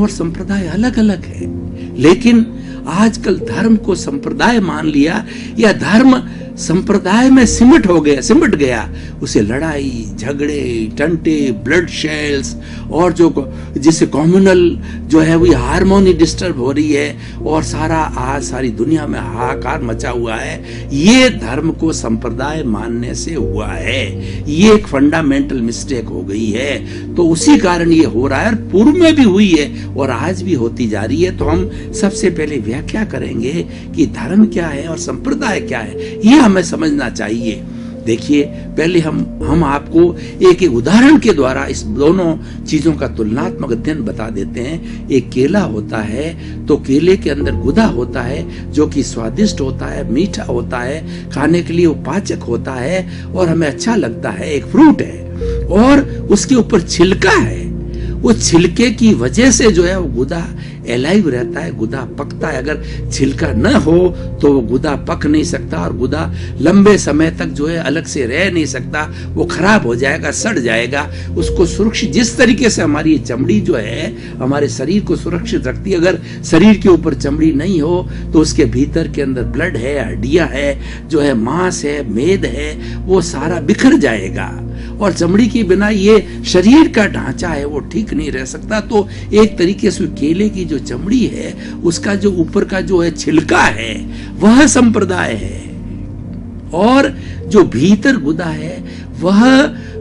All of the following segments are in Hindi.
और संप्रदाय अलग अलग है। लेकिन आजकल धर्म को संप्रदाय मान लिया, या धर्म संप्रदाय में सिमट गया। उसे लड़ाई झगड़े, टंटे, ब्लड शेल्स और जो जिससे कम्युनल जो है वो हार्मोनी डिस्टर्ब हो रही है, और सारी दुनिया में हाहाकार मचा हुआ है। ये धर्म को संप्रदाय मानने से हुआ है। ये एक फंडामेंटल मिस्टेक हो गई है। तो उसी कारण ये हो रहा है, और पूर्व में भी हुई है और आज भी होती जा रही है। तो हम सबसे पहले व्याख्या करेंगे कि धर्म क्या है और संप्रदाय क्या है, ये हमें समझना चाहिए। देखिए, पहले हम आपको एक उदाहरण के द्वारा इस दोनों चीजों का तुलनात्मक अध्ययन बता देते हैं। एक केला होता है, तो केले के अंदर गुदा होता है जो कि स्वादिष्ट होता है, मीठा होता है, खाने के लिए वो पाचक होता है और हमें अच्छा लगता है, एक फ्रूट है। और उसके ऊपर छिलका है, वो छिलके की वजह से जो है वो गुदा एलाइव रहता है, गुदा पकता है। अगर छिलका न हो तो वो गुदा पक नहीं सकता, और गुदा लंबे समय तक जो है अलग से रह नहीं सकता, वो खराब हो जाएगा, सड़ जाएगा। उसको सुरक्षित, जिस तरीके से हमारी चमड़ी जो है हमारे शरीर को सुरक्षित रखती है, अगर शरीर के ऊपर चमड़ी नहीं हो तो उसके भीतर के अंदर ब्लड है, हड्डियां है, जो है मांस है, मेद है, वो सारा बिखर जाएगा। और चमड़ी के बिना ये शरीर का ढांचा है वो ठीक नहीं रह सकता। तो एक तरीके से केले की जो चमड़ी है, उसका जो ऊपर का जो है छिलका है, वह संप्रदाय है, और जो भीतर गुदा है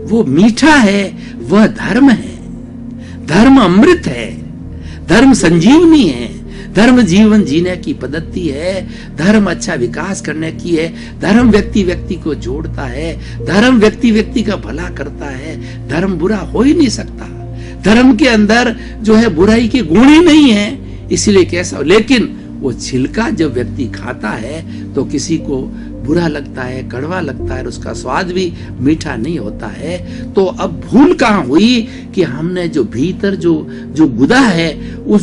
वो मीठा है, वह धर्म है। धर्म अमृत है, धर्म संजीवनी है, धर्म जीवन जीने की पद्धति है, धर्म अच्छा विकास करने की है, धर्म व्यक्ति को जोड़ता है, धर्म व्यक्ति का भला करता है, धर्म बुरा हो ही नहीं सकता। धर्म के अंदर जो है बुराई के गुण ही नहीं है, इसीलिए कैसा। लेकिन वो छिलका जब व्यक्ति खाता है तो किसी को बुरा लगता है, कड़वा लगता है, उसका स्वाद भी मीठा नहीं होता है। तो अब भूल कहाँ हुई कि हमने जो भीतर जो गुदा है वो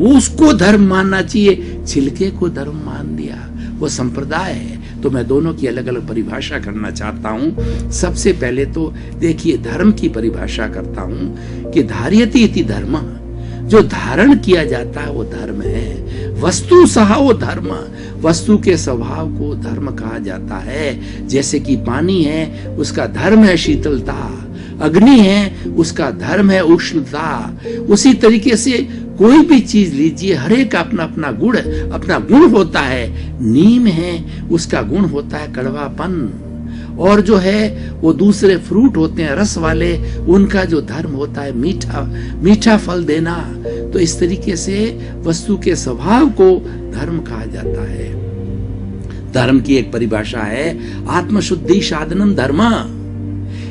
उसको धर्म मानना चाहिए, छिलके को धर्म मान दिया, वो संप्रदाय है। तो मैं दोनों की अलग अलग परिभाषा करना चाहता हूं। सबसे पहले तो देखिए, धर्म की परिभाषा करता हूं कि धार्यति इति धर्म, जो धारण किया जाता है वो धर्म है। वस्तु सहा वो धर्म, वस्तु के स्वभाव को धर्म कहा जाता है। जैसे कि पानी है, उसका धर्म है शीतलता, अग्नि है, उसका धर्म है उष्णता। उसी तरीके से कोई भी चीज लीजिए, हर एक का अपना गुण होता है। नीम है, उसका गुण होता है कड़वापन, और जो है वो दूसरे फ्रूट होते हैं रस वाले, उनका जो धर्म होता है मीठा फल देना। तो इस तरीके से वस्तु के स्वभाव को धर्म कहा जाता है। धर्म की एक परिभाषा है आत्मशुद्धि साधनम धर्म।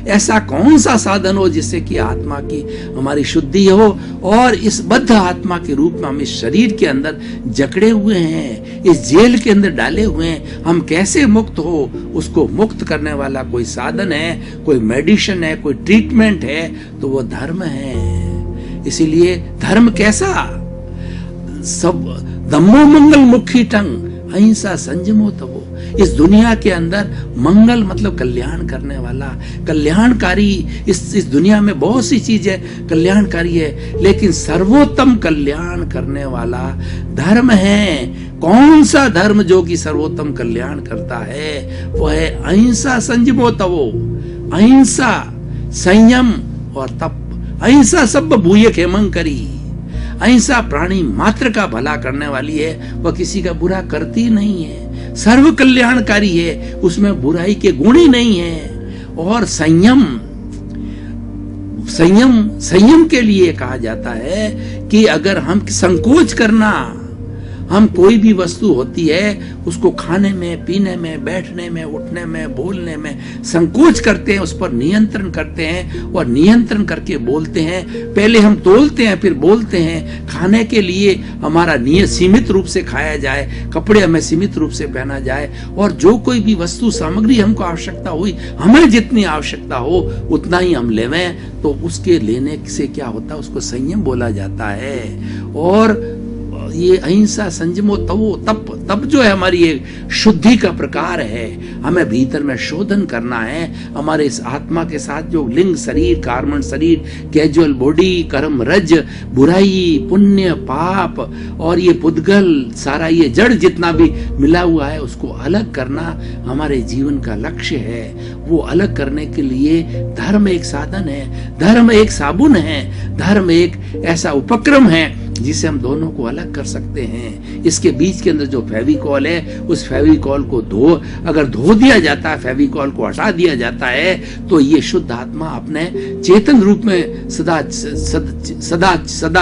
ऐसा कौन सा साधन हो जिससे कि आत्मा की हमारी शुद्धि हो, और इस बद्ध आत्मा के रूप में हम इस शरीर के अंदर जकड़े हुए हैं, इस जेल के अंदर डाले हुए हैं, हम कैसे मुक्त हो, उसको मुक्त करने वाला कोई साधन है, कोई मेडिसिन है, कोई ट्रीटमेंट है, तो वो धर्म है। इसीलिए धर्म कैसा, सब दम्मो मंगल मुखी टंग अहिंसा संयमो तवो। इस दुनिया के अंदर मंगल मतलब कल्याण करने वाला, कल्याणकारी। इस दुनिया में बहुत सी चीजें कल्याणकारी है, लेकिन सर्वोत्तम कल्याण करने वाला धर्म है। कौन सा धर्म जो कि सर्वोत्तम कल्याण करता है, वह है अहिंसा संयमो तवो। अहिंसा, संयम और तप। अहिंसा सब भूय खेमं करी। अहिंसा प्राणी मात्र का भला करने वाली है, वह किसी का बुरा करती नहीं है, सर्व कल्याणकारी है, उसमें बुराई के गुण ही नहीं है। और संयम के लिए कहा जाता है कि अगर हम संकोच करना, हम कोई भी वस्तु होती है उसको खाने में, पीने में, बैठने में, उठने में, बोलने में संकोच करते हैं, उस पर नियंत्रण करते हैं, और नियंत्रण करके बोलते हैं। पहले हम तोलते हैं फिर बोलते हैं। खाने के लिए हमारा नियत सीमित रूप से खाया जाए, कपड़े हमें सीमित रूप से पहना जाए, और जो कोई भी वस्तु सामग्री हमको आवश्यकता हुई, हमें जितनी आवश्यकता हो उतना ही हम लेवें। तो उसके लेने से क्या होता है, उसको संयम बोला जाता है। और ये अहिंसा संयमो तवो तप जो है हमारी ये शुद्धि का प्रकार है। हमें भीतर में शोधन करना है, हमारे इस आत्मा के साथ जो लिंग शरीर, कार्मण शरीर, कैजुअल बॉडी, कर्म रज, बुराई, पुण्य, पाप और ये पुद्गल, सारा ये जड़ जितना भी मिला हुआ है उसको अलग करना हमारे जीवन का लक्ष्य है। वो अलग करने के लिए धर्म एक साधन है, धर्म एक साबुन है, धर्म एक ऐसा उपक्रम है जिसे हम दोनों को अलग कर सकते हैं। इसके बीच के अंदर जो फेविकॉल है, उस फेविकॉल को अगर धो दिया जाता है, फेविकॉल को हटा दिया जाता है, तो ये शुद्ध आत्मा अपने चेतन रूप में सदा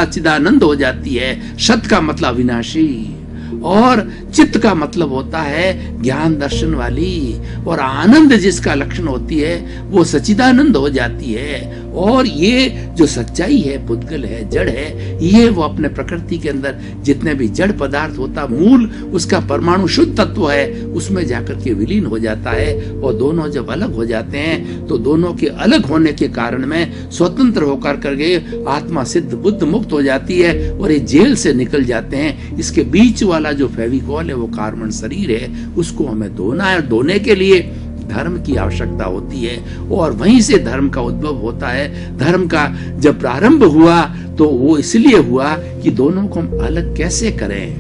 चिदानंद हो जाती है। सत का मतलब विनाशी और चित्त का मतलब होता है ज्ञान दर्शन वाली, और आनंद जिसका लक्षण होती है वो सच्चिदानंद हो जाती है। और ये जो सच्चाई है, पुद्गल है, जड़ है, ये वो अपने प्रकृति के अंदर जितने भी जड़ पदार्थ होता, मूल उसका परमाणु शुद्ध तत्व है, उसमें जाकर के विलीन हो जाता है। और दोनों जब अलग हो जाते हैं तो दोनों के अलग होने के कारण में स्वतंत्र होकर करके आत्मा सिद्ध बुद्ध मुक्त हो जाती है और ये जेल से निकल जाते हैं। इसके बीच वाला जो फेविकॉल है वो कार्बन शरीर है, उसको हमें धोना है। और धोने के लिए धर्म की आवश्यकता होती है और वहीं से धर्म का उद्भव होता है। धर्म का जब प्रारंभ हुआ तो वो इसलिए हुआ कि दोनों को हम अलग कैसे करें।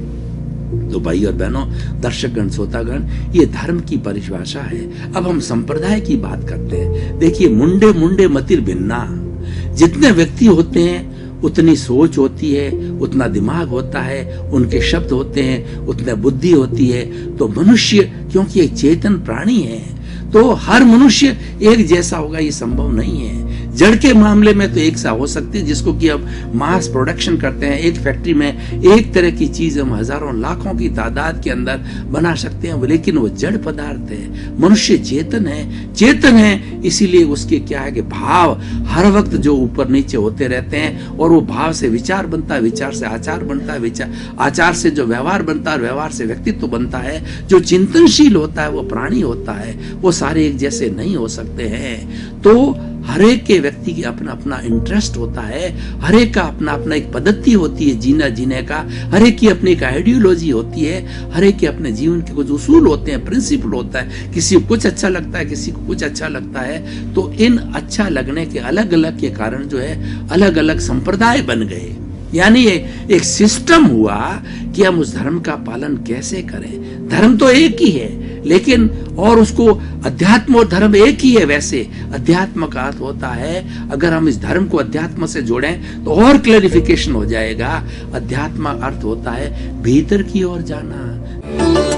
तो भाई और बहनों, दर्शकगण, श्रोतागण, ये धर्म की परिभाषा है। अब हम संप्रदाय की बात करते हैं। देखिए, मुंडे मुंडे मतिर भिन्ना, जितने व्यक्ति होते हैं उतनी सोच होती है, उतना दिमाग होता है, उनके शब्द होते हैं, उतनी बुद्धि होती है। तो मनुष्य, क्योंकि एक चेतन प्राणी है, तो हर मनुष्य एक जैसा होगा ये संभव नहीं है। जड़ के मामले में तो एक सा हो सकती है, जिसको कि अब मास प्रोडक्शन करते हैं। एक फैक्ट्री में एक तरह की चीज हम हजारों लाखों की तादाद के अंदर बना सकते हैं, लेकिन वो जड़ पदार्थ है। मनुष्य चेतन है, इसीलिए उसके क्या है कि भाव हर वक्त जो ऊपर नीचे होते रहते हैं, और वो भाव से विचार बनता है, विचार से आचार बनता है, आचार से जो व्यवहार बनता है, व्यवहार से व्यक्तित्व बनता है। जो चिंतनशील होता है वो प्राणी होता है, वो सारे एक जैसे नहीं हो सकते हैं। तो हर एक के व्यक्ति की अपना अपना इंटरेस्ट होता है, हर एक का अपना अपना एक पद्धति होती है जीने का, हर एक की अपनी एक आइडियोलॉजी होती है, हर एक के अपने जीवन के कुछ उसूल होते हैं, प्रिंसिपल होता है। किसी को कुछ अच्छा लगता है, किसी को कुछ अच्छा लगता है। तो इन अच्छा लगने के अलग अलग के कारण जो है अलग अलग संप्रदाय बन गए। यानी एक सिस्टम हुआ कि हम उस धर्म का पालन कैसे करें। धर्म तो एक ही है, लेकिन और उसको अध्यात्म और धर्म एक ही है। वैसे अध्यात्म का अर्थ होता है, अगर हम इस धर्म को अध्यात्म से जोड़ें तो और क्लैरिफिकेशन हो जाएगा। अध्यात्म अर्थ होता है भीतर की ओर जाना।